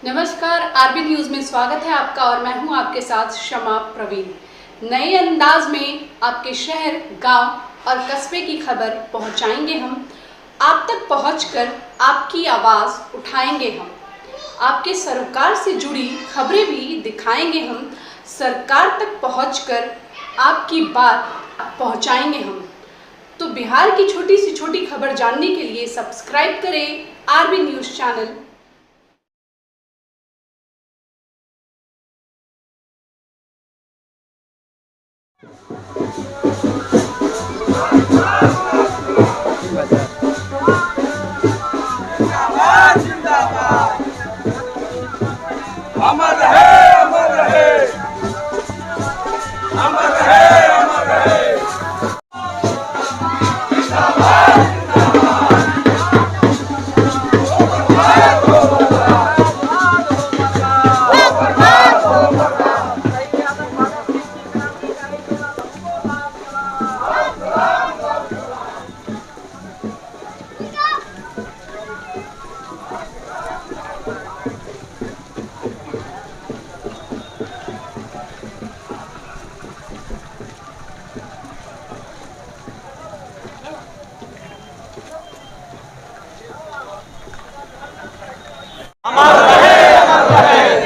नमस्कार, RB news में स्वागत है आपका और मैं हूं आपके साथ शमा प्रवीण। नए अंदाज में आपके शहर, गांव और कस्बे की खबर पहुंचाएंगे हम। आप तक पहुंचकर आपकी आवाज उठाएंगे हम। आपके सरोकार से जुड़ी खबरें भी दिखाएंगे हम। सरकार तक पहुंचकर आपकी बात पहुंचाएंगे हम। तो बिहार की छोटी से छोटी खबर जानने के लिए सब्सक्राइब करें आरबी न्यूज चैनल। अमर रहे, अमर रहे, अमर रहे, अमर रहे। अमर रहे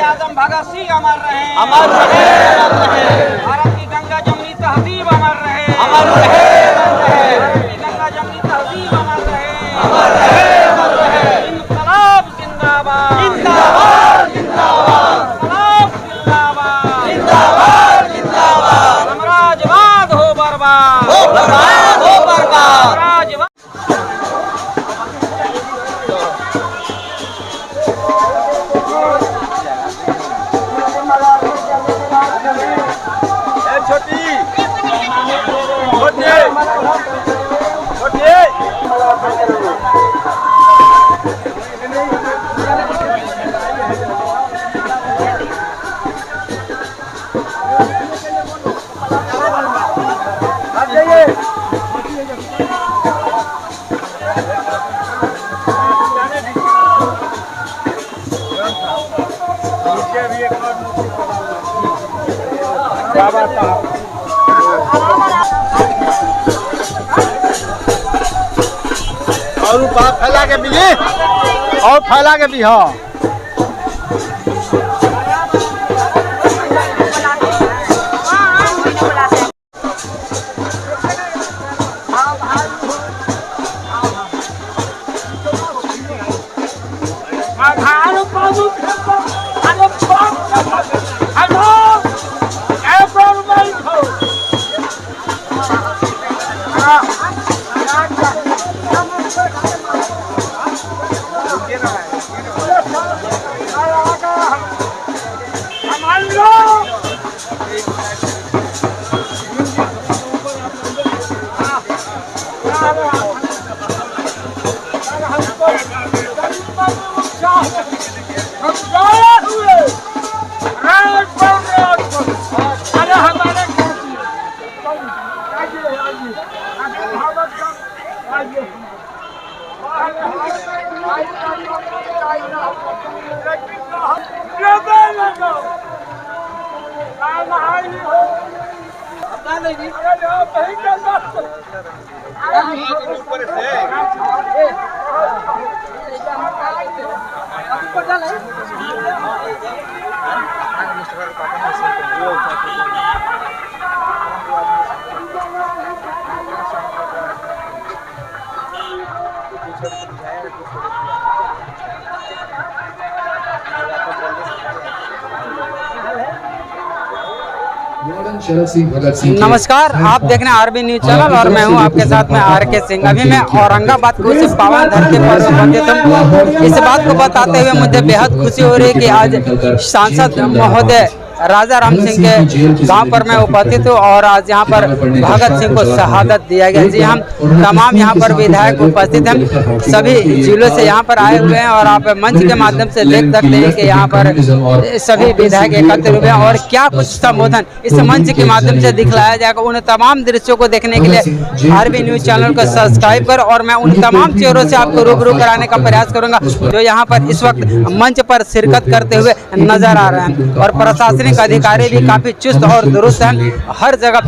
आजम भगत सिंह अमर रहे, अमर रहे, अमर रहे। भारत की गंगा जमुनी तहजीब अमर रहे, अमर रहे, अमर रहे। भारत की गंगा जमुनी तहजीब अमर रहे, अमर रहे, अमर रहे। इनकलाब जिंदाबाद, जिंदाबाद, जिंदाबाद, इनकलाब जिंदाबाद, जिंदाबाद, जिंदाबाद। साम्राज्यवाद हो बर्बाद, हो बर्बाद, हो बर्बाद। साम्राज्यवाद। छोटी और फैला के भी और फैला के भी हाँ। नमस्कार, आप देख रहे हैं आरबी न्यूज चैनल और मैं हूं आपके साथ में आर.के. सिंह। अभी मैं औरंगाबाद को इस पावन धरती पर उपस्थित हूं। इस बात को बताते हुए मुझे बेहद खुशी हो रही है कि आज सांसद महोदय राजा राम सिंह के गांव पर मैं उपस्थित हूँ और आज यहाँ पर भगत सिंह को शहादत दिया गया। जी हम तमाम यहाँ पर विधायक उपस्थित हैं, सभी जिलों से यहाँ पर आए हुए हैं और आप मंच के माध्यम से देख सकते हैं कि यहाँ पर सभी विधायक एकत्र हुए हैं और क्या कुछ संबोधन इस मंच के माध्यम से दिखलाया जाएगा। उन तमाम दृश्यों को देखने के लिए आरबी न्यूज चैनल को सब्सक्राइब कर और मैं उन तमाम चेहरों से आपको रूबरू कराने का प्रयास करूंगा जो यहाँ पर इस वक्त मंच पर शिरकत करते हुए नजर आ रहे हैं। और प्रशासनिक अधिकारी भी काफी चुस्त और दुरुस्त हैं, हर जगह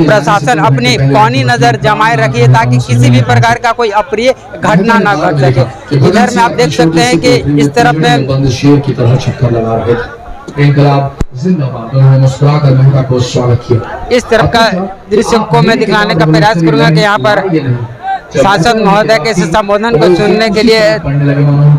प्रशासन अपनी पैनी नजर जमाए रखी है ताकि किसी भी प्रकार का कोई अप्रिय घटना न घट सके। इधर में आप देख सकते हैं कि इस तरफ में शेर की तरह चक्कर लगा रहे थे। इनकलाब जिंदाबाद, उन्होंने मुस्कुराकर महिला को स्वागत किया। इस तरफ का दृश्य को मैं दिखाने का प्रयास करूंगा कि यहाँ पर सांसद महोदय के इस संबोधन को सुनने के लिए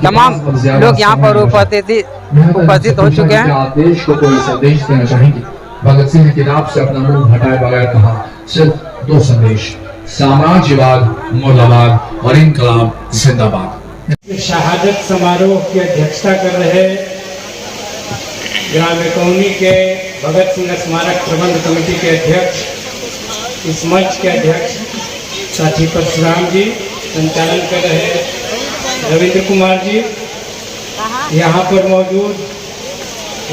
तमाम लोग यहाँ पर उपस्थित हो चुके हैं। देश को कोई संदेश देना चाहेंगे। भगत सिंह ने किताब से अपना मुंह हटाए बगैर कहा सिर्फ 2 संदेश, साम्राज्यवाद मुर्दाबाद और इनकलाब जिंदाबाद। शहादत समारोह की अध्यक्षता कर रहे ग्राम एकौनी के भगत सिंह स्मारक प्रबंध कमेटी के अध्यक्ष, इस मंच के अध्यक्ष साथी परशुराम जी, संचालन कर रहे रविंद्र कुमार जी, यहाँ पर मौजूद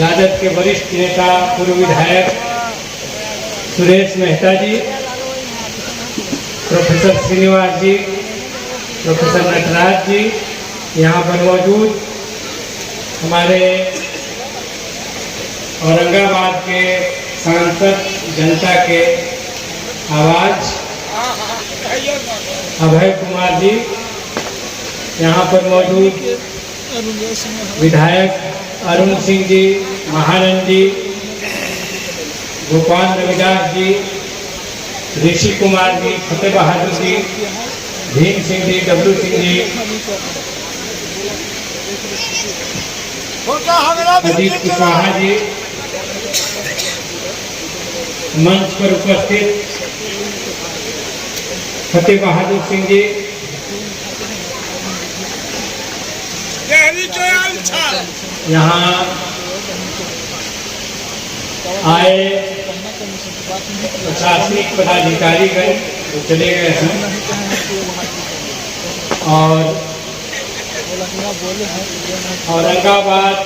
राजद के वरिष्ठ नेता पूर्व विधायक सुरेश मेहता जी, प्रोफेसर श्रीनिवास जी, प्रोफेसर नटराज जी, यहाँ पर मौजूद हमारे औरंगाबाद के सांसद जनता के आवाज अभय कुमार जी, यहाँ पर मौजूद विधायक अरुण सिंह जी, महानंद जी, गोपाल रविदास जी, ऋषि कुमार जी, फतेह बहादुर जी, भीम सिंह जी, डब्लू सिंह जी, अजीत कुशवाहा जी, मंच पर उपस्थित फतेह बहादुर सिंह जी, यहाँ आए प्रशासनिक पदाधिकारीगण तो चले गए हैं और औरंगाबाद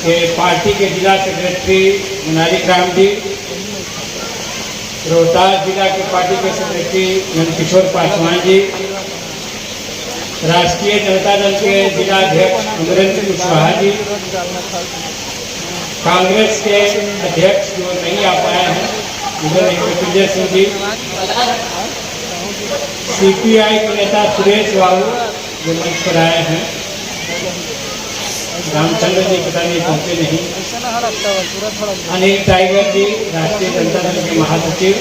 के पार्टी के जिला सेक्रेटरी मुनारिक राम जी, रोहतास जिला के पार्टी के सेक्रेटरी नंदकिशोर पासवान जी, राष्ट्रीय जनता दल के जिला अध्यक्ष अमरेंद्र कुशवाहा जी, कांग्रेस के अध्यक्ष जो नहीं आ पाए हैं मृत्युंजय सिंह जी, सीपीआई के नेता सुरेश बाबू जो मंच पर आए हैं, रामचंद्र जी पता नहीं पहुंचे नहीं, अनिल टाइगर जी राष्ट्रीय जनता दल के महासचिव,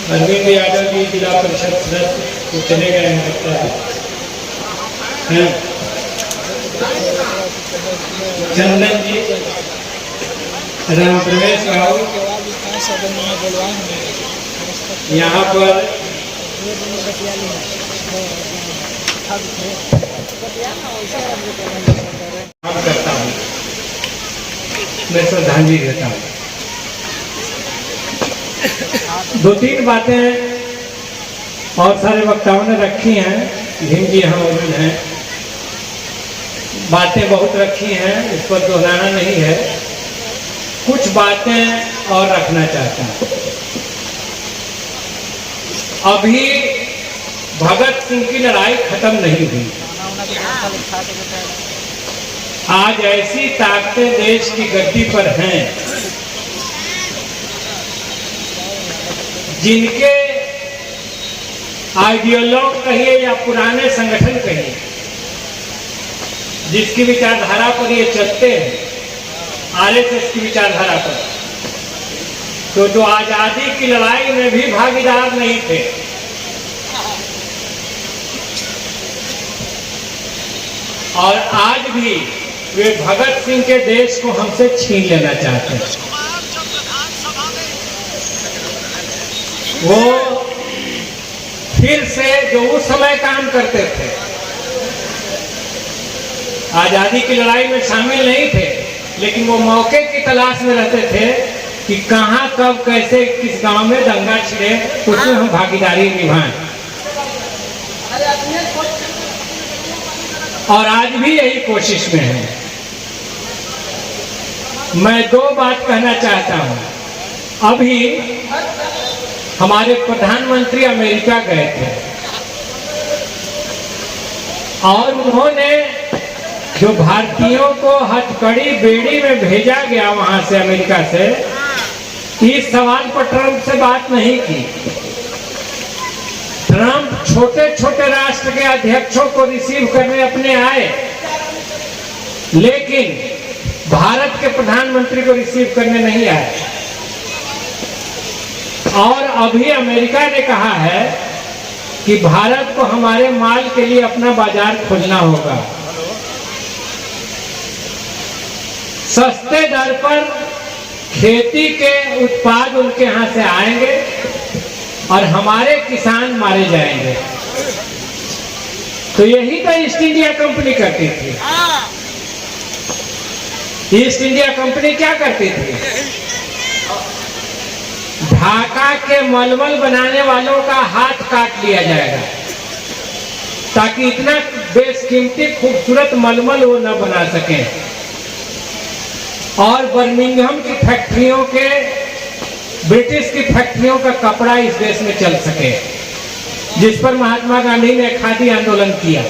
अरविंद यादव जी जिला परिषद सदस्य तो चले गए हैं लगता है, चंदन जी, राम प्रवेश राहुल, यहाँ पर करता हूँ, मैं श्रद्धांजलि देता हूँ। 2-3 बातें और सारे वक्ताओं ने रखी हैं, भीम जी यहाँ मौजूद हैं, बातें बहुत रखी हैं, इस पर दोहराना नहीं है, कुछ बातें और रखना चाहता हूँ। अभी भगत सिंह की लड़ाई खत्म नहीं हुई। आज ऐसी ताकतें देश की गद्दी पर हैं जिनके आइडियोलॉग कहिए या पुराने संगठन कहिए, जिसकी विचारधारा पर ये चलते हैं, आरएसएस की विचारधारा पर, तो जो आजादी की लड़ाई में भी भागीदार नहीं थे, और आज भी वे भगत सिंह के देश को हमसे छीन लेना चाहते हैं। वो फिर से जो उस समय काम करते थे आज़ादी की लड़ाई में शामिल नहीं थे, लेकिन वो मौके की तलाश में रहते थे कि कहाँ कब कैसे किस गांव में दंगा छिड़े, उसमें हम भागीदारी निभाएं। और आज भी यही कोशिश में है। मैं दो बात कहना चाहता हूं। अभी हमारे प्रधानमंत्री अमेरिका गए थे और उन्होंने जो भारतीयों को हथकड़ी बेड़ी में भेजा गया वहां से, अमेरिका से, इस सवाल पर ट्रंप से बात नहीं की। ट्रंप छोटे छोटे राष्ट्र के अध्यक्षों को रिसीव करने अपने आए, लेकिन भारत के प्रधानमंत्री को रिसीव करने नहीं आए। और अभी अमेरिका ने कहा है कि भारत को हमारे माल के लिए अपना बाजार खोलना होगा। सस्ते दर पर खेती के उत्पाद उनके यहां से आएंगे और हमारे किसान मारे जाएंगे। तो यही तो ईस्ट इंडिया कंपनी करती थी। ईस्ट इंडिया कंपनी क्या करती थी? ढाका के मलमल बनाने वालों का हाथ काट लिया जाएगा ताकि इतना बेशकीमती खूबसूरत मलमल वो न बना सकें। और बर्मिंघम की फैक्ट्रियों के, ब्रिटिश की फैक्ट्रियों का कपड़ा इस देश में चल सके, जिस पर महात्मा गांधी ने खादी आंदोलन किया।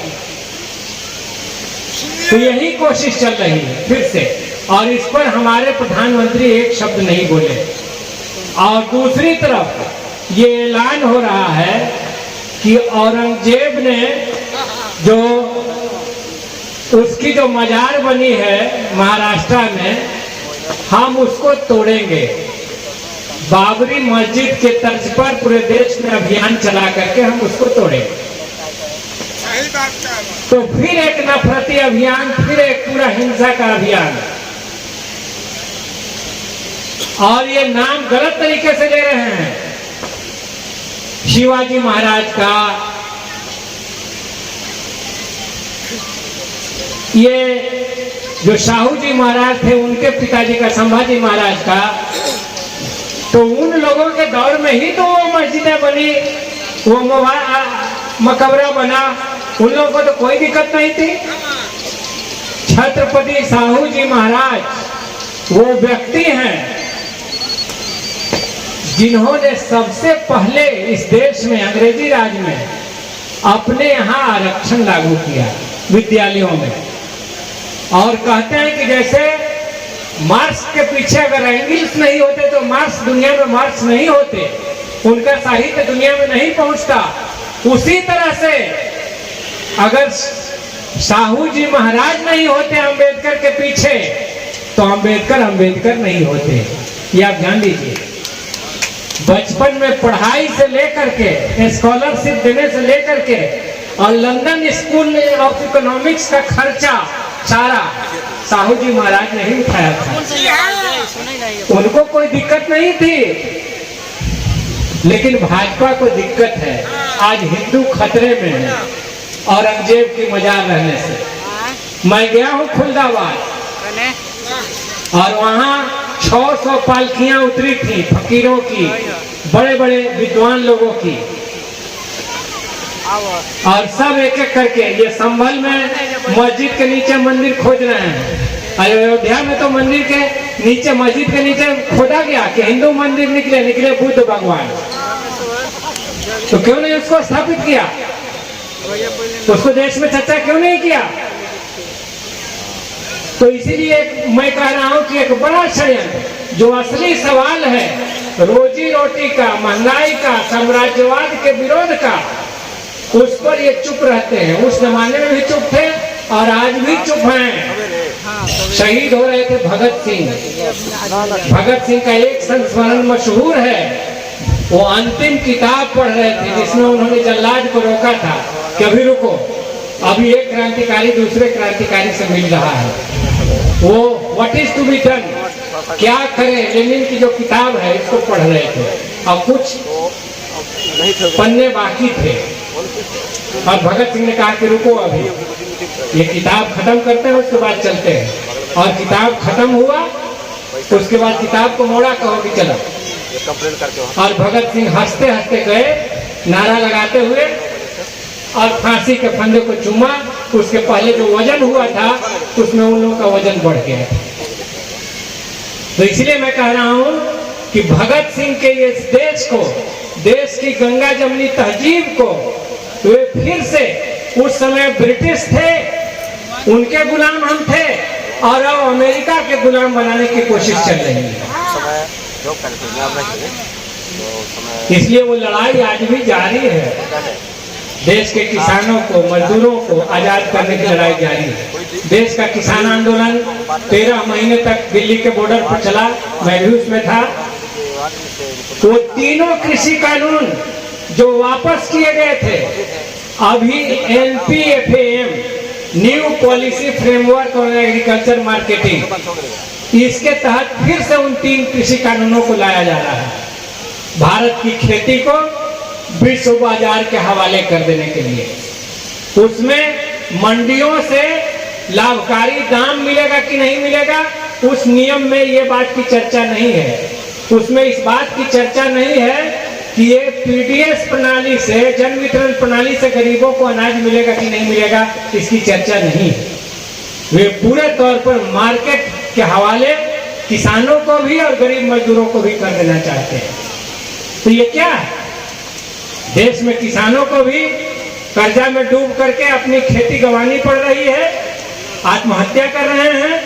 तो यही कोशिश चल रही है फिर से, और इस पर हमारे प्रधानमंत्री एक शब्द नहीं बोले। और दूसरी तरफ ये ऐलान हो रहा है कि औरंगजेब ने जो उसकी जो मजार बनी है महाराष्ट्र में, हम उसको तोड़ेंगे। बाबरी मस्जिद के तर्ज पर पूरे देश में अभियान चला करके हम उसको तोड़ेंगे। तो फिर एक नफरती अभियान, फिर एक पूरा हिंसा का अभियान। और ये नाम गलत तरीके से ले रहे हैं। शिवाजी महाराज का, ये जो शाहू जी महाराज थे उनके पिताजी का, संभाजी महाराज का, तो उन लोगों के दौर में ही तो वो मस्जिदें बनी, वो मकबरा बना। उन लोगों को तो कोई दिक्कत नहीं थी। छत्रपति शाहू जी महाराज वो व्यक्ति हैं जिन्होंने सबसे पहले इस देश में, अंग्रेजी राज में, अपने यहाँ आरक्षण लागू किया विद्यालयों में। और कहते हैं कि जैसे मार्क्स के पीछे अगर एंगल्स नहीं होते तो मार्क्स दुनिया में मार्क्स नहीं होते, उनका साहित्य दुनिया में नहीं पहुंचता। उसी तरह से अगर शाहू जी महाराज नहीं होते अंबेडकर के पीछे, तो अंबेडकर नहीं होते। ये आप ध्यान दीजिए। बचपन में पढ़ाई से लेकर के, स्कॉलरशिप देने से लेकर के, और लंदन स्कूल ऑफ इकोनॉमिक्स का खर्चा सारा शाहू जी महाराज ने ही उठाया था। उनको कोई दिक्कत नहीं थी, लेकिन भाजपा को दिक्कत है। आज हिंदू खतरे में है औरंगजेब की मजार रहने से। मैं गया हूँ खुलदाबाद और वहाँ 600 पालकियां उतरी थी फकीरों की, बड़े बड़े विद्वान लोगों की, और सब एक एक करके ये संभल में मस्जिद के नीचे मंदिर खोज रहे हैं। अयोध्या में तो मंदिर के नीचे, मस्जिद के नीचे खोदा गया कि हिंदू मंदिर निकले बुद्ध भगवान। तो क्यों नहीं उसको स्थापित किया? उसको देश में चर्चा क्यों नहीं किया? तो इसीलिए मैं कह रहा हूं कि एक बड़ा षड्यंत्र, जो असली सवाल है रोजी रोटी का, महंगाई का, साम्राज्यवाद के विरोध का, उस पर ये चुप रहते हैं। उस जमाने में भी चुप थे और आज भी चुप हैं। शहीद हो रहे थे भगत सिंह का एक संस्मरण मशहूर है। वो अंतिम किताब पढ़ रहे थे जिसमें उन्होंने जल्लाद को रोका था कि अभी रुको, अभी एक क्रांतिकारी दूसरे क्रांतिकारी से मिल रहा है। वो what is to be done, क्या करें, लेनिन की जो किताब है इसको पढ़ रहे थे और कुछ पन्ने बाकी थे। और भगत सिंह ने कहा कि रुको, अभी ये किताब खत्म करते हैं, उसके बाद चलते हैं। और किताब खत्म हुआ तो उसके बाद किताब को मोड़ा, कहो कि चलो। और भगत सिंह हंसते हंसते गए, नारा लगाते हुए, और फांसी के फंदे को चूमा। उसके पहले जो वजन हुआ था उसमें उन लोगों का वजन बढ़ गया। तो इसलिए मैं कह रहा हूं कि भगत सिंह के ये देश को, देश की गंगा जमनी तहजीब को वे फिर से, उस समय ब्रिटिश थे, उनके गुलाम हम थे, और अब अमेरिका के गुलाम बनाने की कोशिश चल रही है। इसलिए वो लड़ाई आज भी जारी है। देश के किसानों को, मजदूरों को आजाद करने की लड़ाई जारी है। देश का किसान आंदोलन 13 महीने तक दिल्ली के बॉर्डर पर चला, मैं भी उसमें था। वो तीनों कृषि कानून जो वापस किए गए थे, अभी NPFAM, new policy framework on agriculture marketing, इसके तहत फिर से उन 3 कृषि कानूनों को लाया जा रहा है, भारत की खेती को विश्व बाजार के हवाले कर देने के लिए। उसमें मंडियों से लाभकारी दाम मिलेगा कि नहीं मिलेगा, उस नियम में ये बात की चर्चा नहीं है। उसमें इस बात की चर्चा नहीं है कि ये PDS प्रणाली से, जन वितरण प्रणाली से गरीबों को अनाज मिलेगा कि नहीं मिलेगा, इसकी चर्चा नहीं है। वे पूरे तौर पर मार्केट के हवाले किसानों को भी और गरीब मजदूरों को भी कर देना चाहते हैं। तो ये क्या है? देश में किसानों को भी कर्जा में डूब करके अपनी खेती गंवानी पड़ रही है, आत्महत्या कर रहे हैं,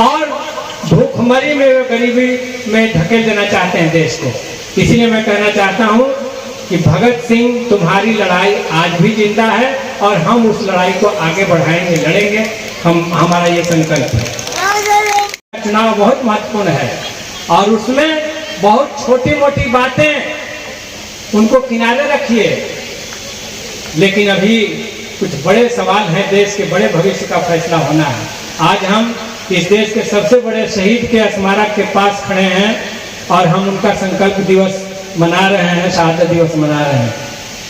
और भूखमरी में, गरीबी में धकेल देना चाहते हैं देश को। इसलिए मैं कहना चाहता हूं कि भगत सिंह, तुम्हारी लड़ाई आज भी जिंदा है, और हम उस लड़ाई को आगे बढ़ाएंगे, लड़ेंगे। हमारा ये संकल्प है। चुनाव बहुत महत्वपूर्ण है, और उसमें बहुत छोटी मोटी बातें, उनको किनारे रखिए, लेकिन अभी कुछ बड़े सवाल हैं, देश के बड़े भविष्य का फैसला होना है। आज हम इस देश के सबसे बड़े शहीद के स्मारक के पास खड़े हैं, और हम उनका संकल्प दिवस मना रहे हैं, शहादत दिवस मना रहे हैं।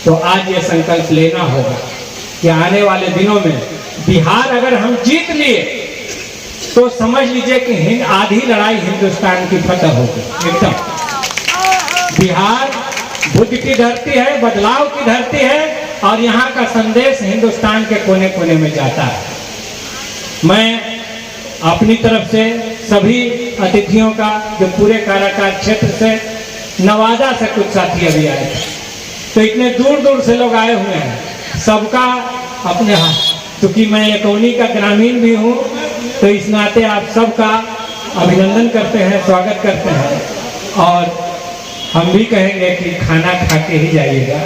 तो आज ये संकल्प लेना होगा कि आने वाले दिनों में बिहार अगर हम जीत लिए तो समझ लीजिए कि आधी लड़ाई हिंदुस्तान की फतह होगी। एकदम बिहार बुद्ध की धरती है, बदलाव की धरती है, और यहाँ का संदेश हिंदुस्तान के कोने कोने में जाता है। मैं अपनी तरफ से सभी अतिथियों का, जो पूरे काराकाट क्षेत्र से, नवादा से कुछ साथी अभी आए थे, तो इतने दूर दूर से लोग आए हुए हैं, सबका अपने हाथ, क्योंकि मैं एकौनी का ग्रामीण भी हूँ, तो इस नाते आप सबका अभिनंदन करते हैं, स्वागत करते हैं, और हम भी कहेंगे कि खाना खा के ही जाइएगा।